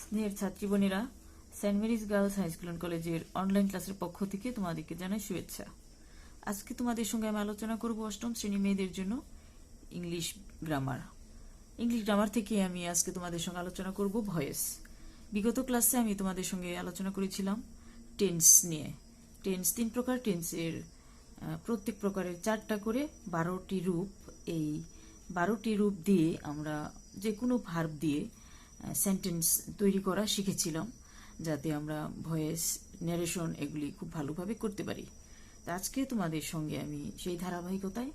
স্নেহের ছাত্রীবোনেরা, Saint Mary's girls high school and কলেজের অনলাইন ক্লাসের পক্ষ থেকে তোমাদেরকে জানাই শুভেচ্ছা। আজকে তোমাদের সঙ্গে আমি আলোচনা করব অষ্টম শ্রেণী মেয়েদের জন্য ইংলিশ গ্রামার। ইংলিশ গ্রামার থেকে আমি আজকে তোমাদের সঙ্গে আলোচনা করব ভয়েস। বিগত ক্লাসে আমি তোমাদের সঙ্গে আলোচনা করেছিলাম টেন্স নিয়ে। টেন্স 3 প্রকার, টেন্সের প্রত্যেক প্রকারের 4টা করে 12টি রূপ। এই 12টি রূপ দিয়ে আমরা যে কোনো ভার্ব দিয়ে সেন্টেন্স তৈরি করা শিখেছিলাম, যাতে আমরা ভয়েস, ন্যারেশন এগুলি খুব ভালোভাবে করতে পারি। তো আজকে তোমাদের সঙ্গে আমি সেই ধারাবাহিকতায়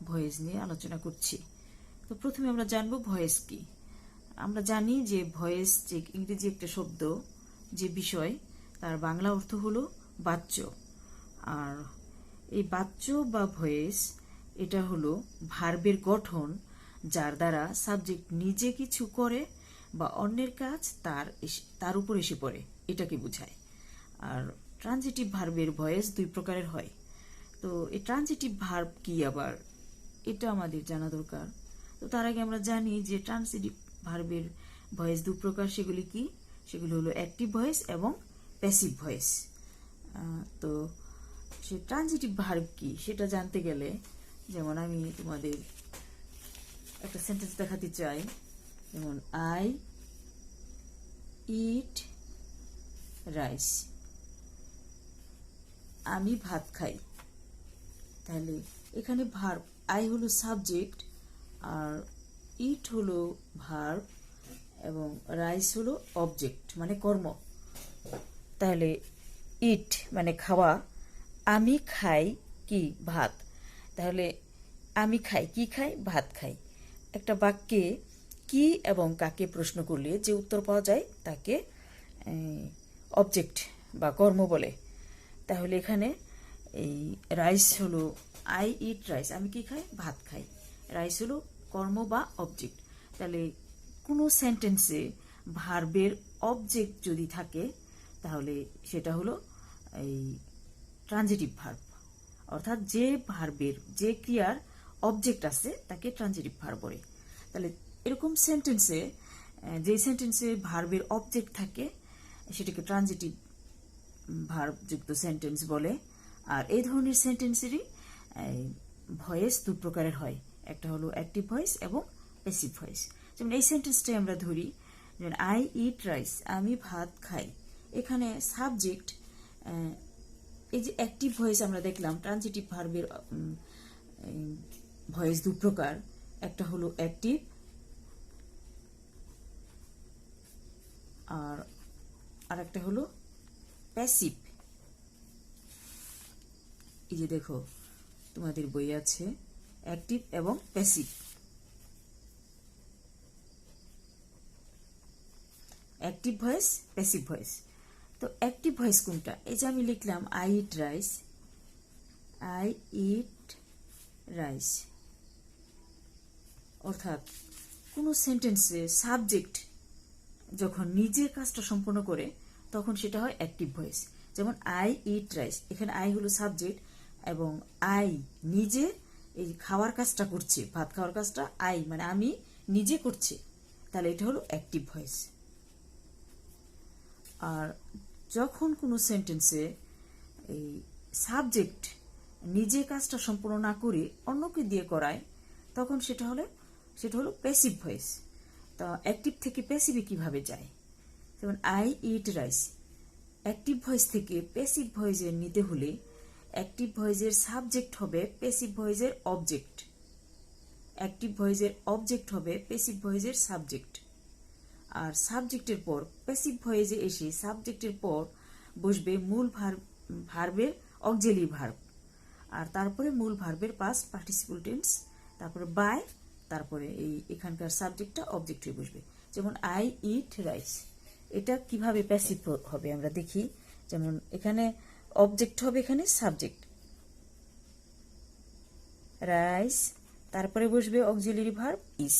ভয়েস নিয়ে আলোচনা করছি। তো প্রথমে আমরা জানবো ভয়েস কি। আমরা জানি যে ভয়েস যে ইংরেজি একটা শব্দ, যে বিষয়, তার বাংলা অর্থ হলো বাচ্য। আর এই বাচ্য বা ভয়েস এটা হলো ভার্বের গঠন, যার দ্বারা সাবজেক্ট নিজে কিছু করে বা অন্যের কাজ তার উপর এসে পড়ে, এটাকে বোঝায়। আর ট্রানজিটিভ ভার্বের ভয়েস 2 প্রকারের হয়। তো এই ট্রানজিটিভ ভার্ব কি আবার, এটা আমাদের জানা দরকার। তো তার আগে আমরা জানি যে ট্রানজিটিভ ভার্বের ভয়েস 2 প্রকার। সেগুলি কি? সেগুলি হলো অ্যাক্টিভ ভয়েস এবং প্যাসিভ ভয়েস। তো সে ট্রানজিটিভ ভার্ব কি সেটা জানতে গেলে, যেমন আমি তোমাদের একটা সেন্টেন্স দেখাতে চাই। যেমন আই ইট রাইস, আমি ভাত খাই। তাহলে এখানে ভার্ব, আই হলো সাবজেক্ট, আর ইট হলো ভার্ব, এবং রাইস হলো অবজেক্ট মানে কর্ম। তাহলে ইট মানে খাওয়া, আমি খাই কি? ভাত। তাহলে আমি খাই কি? খাই, ভাত খাই। একটা বাক্যে কি এবং কাকে প্রশ্ন করলে যে উত্তর পাওয়া যায় তাকে অবজেক্ট বা কর্ম বলে। তাহলে এখানে এই রাইস হলো, আই ইট রাইস, আমি কি খাই? ভাত খাই। রাইস হলো কর্ম বা অবজেক্ট। তাহলে কোনো সেন্টেন্সে ভার্বের অবজেক্ট যদি থাকে তাহলে সেটা হলো এই ট্রানজিটিভ ভার্ব। অর্থাৎ যে ভার্বের, যে ক্রিয়ার অবজেক্ট আছে তাকে ট্রানজিটিভ ভার্ব বলে। তাহলে এরকম সেন্টেন্সে, যে সেন্টেন্সে ভার্বের অবজেক্ট থাকে সেটাকে ট্রানজিটিভ ভার্ব যুক্ত সেন্টেন্স বলে। আর এই ধরনের সেন্টেন্সেরই ভয়েস 2 প্রকারের হয়। একটা হলো অ্যাক্টিভ ভয়েস এবং প্যাসিভ ভয়েস। যেমন এই সেন্টেন্সটাই আমরা ধরি, যেমন আই ইট রাইস, আমি ভাত খাই। এখানে সাবজেক্ট, এই যে অ্যাক্টিভ ভয়েস আমরা দেখলাম, ট্রানজিটিভ ভার্বের ভয়েস 2 প্রকার। একটা হলো অ্যাক্টিভ, আর একটা হলো প্যাসিভ। এই যে দেখো তোমাদের বই আছে অ্যাক্টিভ এবং passive. Active voice, passive voice. তো অ্যাক্টিভ ভয়েস কোনটা? এই যে আমি লিখলাম I eat rice, I eat rice, অর্থাৎ কোনো সেন্টেন্সে সাবজেক্ট যখন নিজের কাজটা সম্পন্ন করে তখন সেটা হয় অ্যাক্টিভ ভয়েস। যেমন আই ইট রাইস, এখানে আই হলো সাবজেক্ট এবং আই নিজে এই খাওয়ার কাজটা করছে, ভাত খাওয়ার কাজটা আই মানে আমি নিজে করছে, তাহলে এটা হলো অ্যাক্টিভ ভয়েস। আর যখন কোনো সেন্টেন্সে এই সাবজেক্ট নিজে কাজটা সম্পূর্ণ না করে অন্যকে দিয়ে করায় তখন সেটা হলো প্যাসিভ ভয়েস। তো অ্যাক্টিভ থেকে প্যাসিভে কিভাবে যায়? যেমন I eat rice, active voice থেকে প্যাসিভ ভয়েসের নিতে হলে অ্যাক্টিভ ভয়েসের সাবজেক্ট হবে প্যাসিভ ভয়েসের অবজেক্ট, অ্যাক্টিভ ভয়েসের অবজেক্ট হবে প্যাসিভ ভয়েসের সাবজেক্ট। আর সাবজেক্টের পর প্যাসিভ ভয়েসে এসে সাবজেক্টের পর বসবে মূল ভার্বের অক্সিলারি ভার্ব, আর তারপরে মূল ভার্বের পাস্ট পার্টিসিপল টেন্স, তারপরে বাই, তারপরে এখানকার সাবজেক্টটা অবজেক্ট হয়ে বসবে। যেমন আই ইট রাইস, এটা কিভাবে প্যাসিভ হবে আমরা দেখি। যেমন এখানে অবজেক্ট হবে, এখানে সাবজেক্ট রাইস, তারপরে বসবে auxiliary verb is,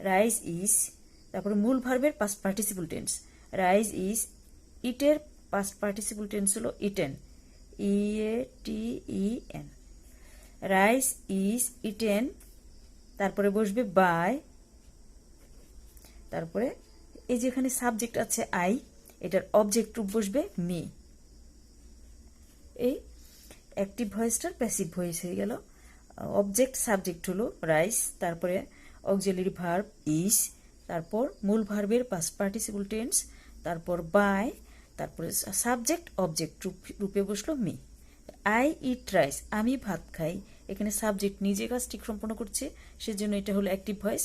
rice is, তারপরে মূল ভার্বের past participle tense, rice is, ইটের পাস্ট পার্টিসিপল টেন্স হলো ইটেন, ইএটিইএন, রাইস ইজ ইটেন, তারপরে বসবে বাই, তারপরে এই যে এখানে সাবজেক্ট আছে আই, এটার অবজেক্ট রূপ বসবে মি। এই অ্যাক্টিভ ভয়েসটার প্যাসিভ ভয়েস হয়ে গেল। অবজেক্ট সাবজেক্ট হলো রাইস, তারপরে অক্সিলারি ভার্ব ইজ, তারপর মূল ভার্বের পাস্ট পার্টিসিপল টেন্স, তারপর বাই, তারপরে সাবজেক্ট অবজেক্ট রূপে বসলো মি। আই ইট রাইস, আমি ভাত খাই, এখানে সাবজেক্ট নিজে কাজটি সম্পন্ন করছে, সেজন্য এটা হলো অ্যাক্টিভ ভয়েস।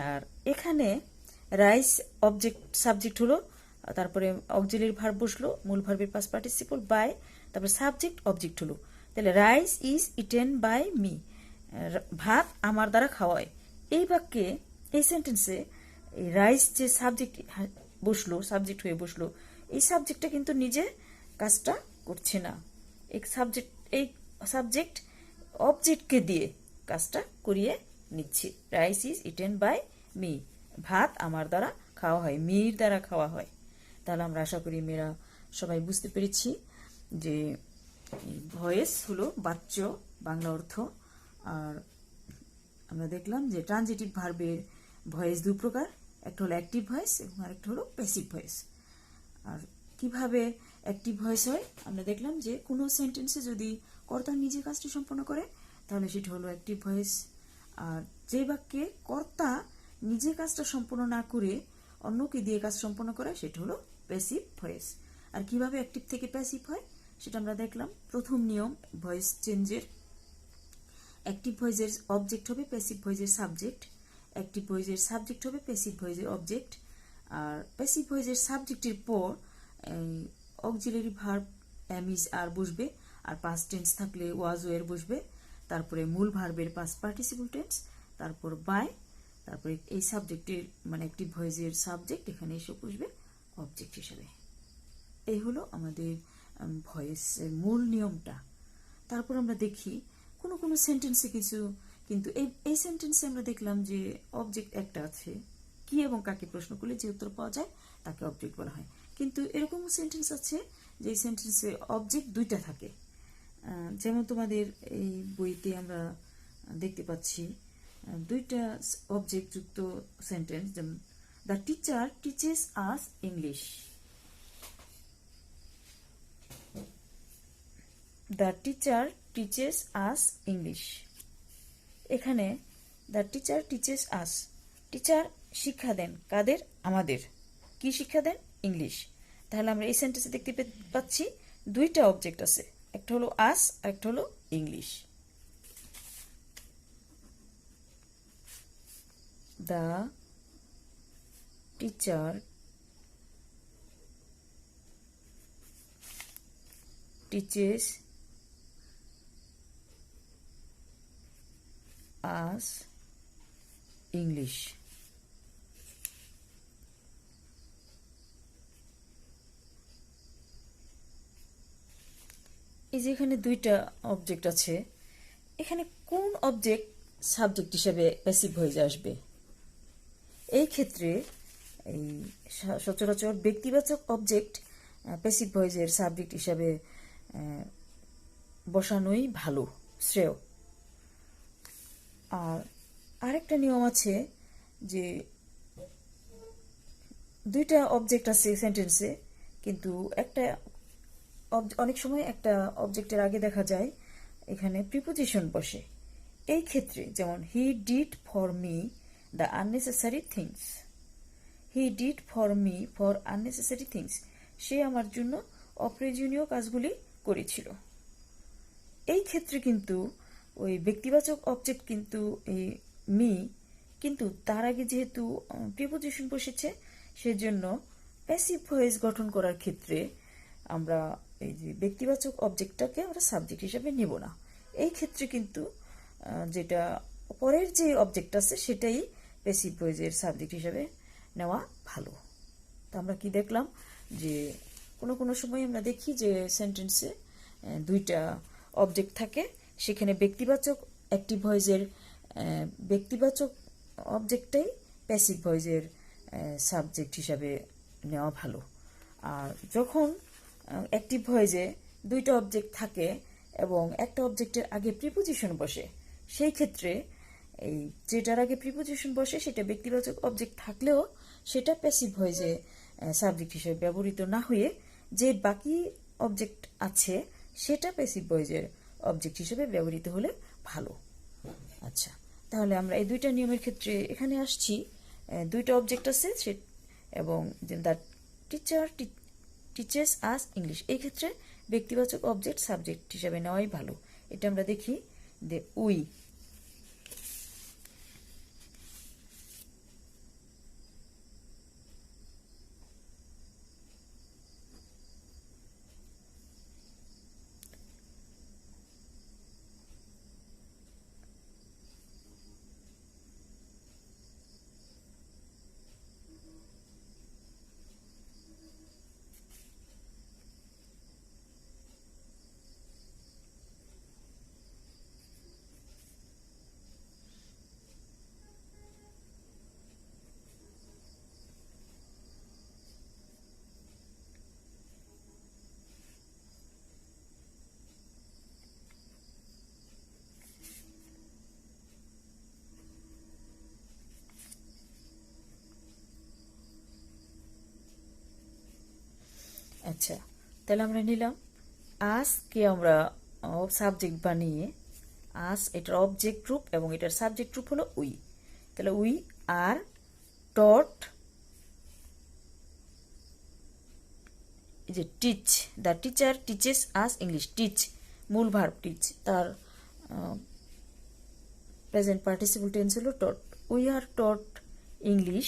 আর এখানে রাইস অবজেক্ট সাবজেক্ট হলো, তারপরে অক্সিলারি ভার্ব বসলো, মূল ভার্বের পাস্ট পার্টিসিপল বাই, তারপরে সাবজেক্ট অবজেক্ট হলো। তাহলে rice is eaten by me, ভাত আমার দ্বারা খাওয়ায়। এই বাক্যে, এই সেন্টেন্সে এই রাইস যে সাবজেক্ট বসলো, সাবজেক্ট হয়ে বসলো, এই সাবজেক্টটা কিন্তু নিজে কাজটা করছে না। এই সাবজেক্ট অবজেক্টকে দিয়ে কাজটা করিয়ে নিচ্ছে। Rice is eaten by me, ভাত আমার দ্বারা খাওয়া হয়, মির দ্বারা খাওয়া হয়। তাহলে আমরা আশা করি মেয়েরা সবাই বুঝতে পেরেছি যে ভয়েস হলো বাচ্য বাংলা অর্থ। আর আমরা দেখলাম যে ট্রানজিটিভ ভার্বের ভয়েস দু প্রকার, একটা হলো অ্যাক্টিভ ভয়েস এবং আরেকটা হলো প্যাসিভ ভয়েস। আর কিভাবে অ্যাক্টিভ ভয়েস হয় আমরা দেখলাম যে কোনো সেন্টেন্সে যদি কর্তা নিজে কাজটি সম্পন্ন করে তাহলে সেটা হলো অ্যাক্টিভ ভয়েস। আর যে বাক্যে কর্তা নিজে কাজটা সম্পন্ন না করে অন্যকে দিয়ে কাজ সম্পন্ন করে সেটা হলো প্যাসিভ ভয়েস। আর কিভাবে অ্যাক্টিভ থেকে প্যাসিভ হয় সেটা আমরা দেখলাম। প্রথম নিয়ম ভয়েস চেঞ্জের, অ্যাক্টিভ ভয়েসের অবজেক্ট হবে প্যাসিভ ভয়েসের সাবজেক্ট, অ্যাক্টিভ ভয়েসের সাবজেক্ট হবে প্যাসিভ ভয়েসের অবজেক্ট। আর প্যাসিভ ভয়েসের সাবজেক্টের পর অক্সিলারি ভার্ব এম ইজ আর বসবে, আর পাস্ট টেন্স থাকলে ওয়াজ ওয়ের বসবে, তারপরে মূল ভার্বের পাস্ট পার্টিসিপল টেন্স, তারপর বাই, তারপরে এই সাবজেক্টের মানে অ্যাক্টিভ ভয়েসের সাবজেক্ট এখানে এসে বসবে অবজেক্ট হিসেবে। এই হলো আমাদের ভয়েসের মূল নিয়মটা। তারপর আমরা দেখি কোনো কোনো সেন্টেন্সে কিছু, কিন্তু এই সেন্টেন্সে আমরা দেখলাম যে অবজেক্ট একটা আছে, কি এবং কাকে প্রশ্ন করলে যে উত্তর পাওয়া যায় তাকে অবজেক্ট বলা হয়। কিন্তু এরকম সেন্টেন্স আছে যে সেন্টেন্সে অবজেক্ট দুইটা থাকে, যেমন তোমাদের এই বইতে আমরা দেখতে পাচ্ছি দুইটা অবজেক্ট যুক্ত সেন্টেন্স, যেমন the teacher teaches us English. The teacher teaches us English, এখানে the teacher teaches us, teacher শিক্ষা দেন কাদের, আমাদের। কি শিক্ষা দেন? ইংলিশ। তাহলে আমরা এই সেন্টেন্সে দেখতে পাচ্ছি দুইটা অবজেক্ট আছে, একটা হলো আস আর একটা হলো English. The teacher teaches us English. এই যে এখানে দুইটা অবজেক্ট আছে, এখানে কোন অবজেক্ট সাবজেক্ট হিসেবে প্যাসিভ ভয়েসে আসবে? এই ক্ষেত্রে এই সচরাচর ব্যক্তিবাচক অবজেক্ট প্যাসিভ ভয়েসের সাবজেক্ট হিসাবে বসানোই ভালো, শ্রেয়। আর আরেকটা নিয়ম আছে যে দুইটা অবজেক্ট আছে সেন্টেন্সে, কিন্তু একটা অনেক সময় একটা অবজেক্টের আগে দেখা যায় এখানে প্রিপোজিশন বসে। এই ক্ষেত্রে যেমন he did for me the unnecessary things, he did for me for unnecessary things, সে আমার জন্য অপ্রয়োজনীয় কাজগুলি করেছিল। এই ক্ষেত্রে কিন্তু ওই ব্যক্তিবাচক অবজেক্ট কিন্তু এই মি, কিন্তু তার আগে যেহেতু প্রিপোজিশন বসেছে সেজন্য প্যাসিভ ভয়েস গঠন করার ক্ষেত্রে আমরা এই যে ব্যক্তিবাচক অবজেক্টটাকে আমরা সাবজেক্ট হিসেবে নেব না। এই ক্ষেত্রে কিন্তু যেটা পরের যে অবজেক্ট আছে সেটাই প্যাসিভ ভয়েসের সাবজেক্ট হিসেবে নেওয়া ভালো। তো আমরা কি দেখলাম যে কোনো কোনো সময় আমরা দেখি যে সেন্টেন্সে দুইটা অবজেক্ট থাকে, সেখানে ব্যক্তিবাচক অ্যাক্টিভ ভয়েসের ব্যক্তিবাচক অবজেক্টটাই প্যাসিভ ভয়েসের সাবজেক্ট হিসাবে নেওয়া ভালো। আর যখন অ্যাক্টিভ ভয়েসে দুইটা অবজেক্ট থাকে এবং একটা অবজেক্টের আগে প্রিপোজিশন বসে, সেই ক্ষেত্রে এই যেটার আগে প্রিপোজিশন বসে সেটা ব্যক্তিবাচক অবজেক্ট থাকলেও সেটা প্যাসিভ ভয়েসে সাবজেক্ট হিসেবে ব্যবহৃত না হয়ে যে বাকি অবজেক্ট আছে সেটা প্যাসিভ ভয়েসের অবজেক্ট হিসেবে ব্যবহৃত হলে ভালো। আচ্ছা, তাহলে আমরা এই দুইটা নিয়মের ক্ষেত্রে এখানে আসছি। দুইটা অবজেক্ট আছে এবং the teacher teachers us English, এই ক্ষেত্রে ব্যক্তিবাচক অবজেক্ট সাবজেক্ট হিসেবে নেওয়াই ভালো। এটা আমরা দেখি যে উই, আচ্ছা তাহলে আমরা নিলাম আজকে আমরা সাবজেক্ট বানিয়ে আস এটার অবজেক্ট গ্রুপ এবং এটার সাবজেক্ট গ্রুপ হলো উই। তাহলে উই আর টট, এই যে teach, the teacher teaches us English, teach মূল ভার্ব টিচ, তার প্রেজেন্ট পার্টিসিপল টেন্স হলো taught. We are taught English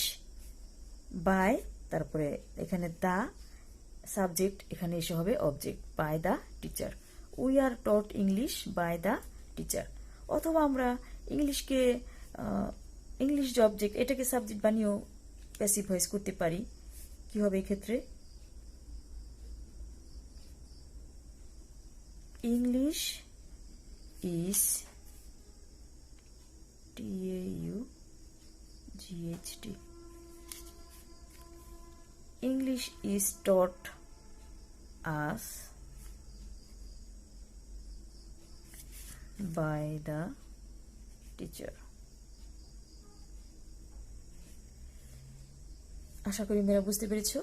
by, তারপরে এখানে দা সাবজেক্ট, এখানে এসে হবে object, by the teacher. We are taught English by the teacher. অথবা আমরা ইংলিশকে ইংলিশ যে অবজেক্ট এটাকে সাবজেক্ট বানিয়েও প্যাসিভ ভয়েস করতে পারি। কি হবে এক্ষেত্রে? English is TAUGHT, English is taught us by the teacher. আশা করি মেয়েরা বুঝতে পেরেছো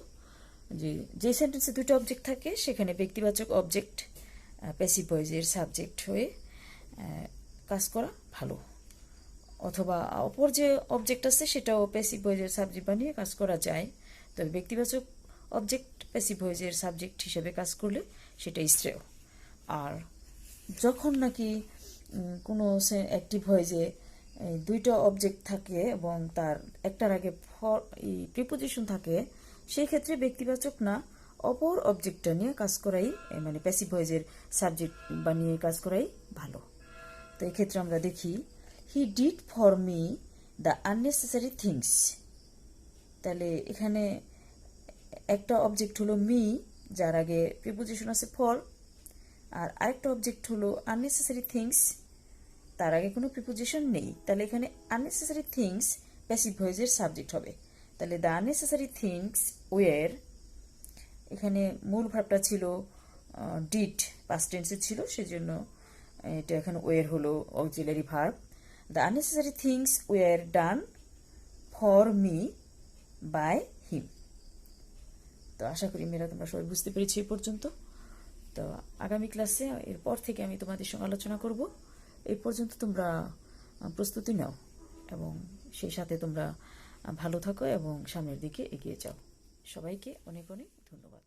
যে সেন্টেন্সে দুটো অবজেক্ট থাকে সেখানে ব্যক্তিবাচক অবজেক্ট প্যাসিভ ভয়েসের সাবজেক্ট হয়ে কাজ করা ভালো, অথবা অপর যে অবজেক্ট আছে সেটাও প্যাসিভ ভয়েসের সাবজেক্ট বানিয়ে কাজ করা যায়। তবে ব্যক্তিবাচক অবজেক্ট প্যাসিভ ভয়েসের সাবজেক্ট হিসেবে কাজ করলে সেটাই শ্রেয়। আর যখন নাকি কোনো অ্যাক্টিভ ভয়েসে দুইটা অবজেক্ট থাকে এবং তার একটার আগে প্রিপোজিশন থাকে, সেই ক্ষেত্রে ব্যক্তিবাচক না অপর অবজেক্টটা নিয়ে কাজ করাই, মানে প্যাসিভ ভয়েসের সাবজেক্ট বানিয়ে কাজ করাই ভালো। তো এই ক্ষেত্রে আমরা দেখি হি did for me the unnecessary things. তাহলে এখানে একটা অবজেক্ট হলো মি, যার আগে প্রিপোজিশন আছে ফর, আর আরেকটা অবজেক্ট হলো আননেসেসারি থিংস, তার আগে কোনো প্রিপোজিশন নেই। তাহলে এখানে আননেসেসারি থিংস প্যাসিভ ভয়েসের সাবজেক্ট হবে। তাহলে দ্য আননেসেসারি থিংস ওয়ার, এখানে মূল ভাবটা ছিল ডিড, পাস্ট টেন্সে ছিল, সেজন্য এটা এখানে ওয়ার হলো auxiliary verb. The unnecessary things were done for me by him. তো আশা করি মেয়েরা তোমরা সবাই বুঝতে পেরেছি এই পর্যন্ত। তো আগামী ক্লাসে এরপর থেকে আমি তোমাদের সঙ্গে আলোচনা করব। এই পর্যন্ত তোমরা প্রস্তুতি নাও এবং সেই সাথে তোমরা ভালো থাকো এবং সামনের দিকে এগিয়ে যাও। সবাইকে অনেক অনেক ধন্যবাদ।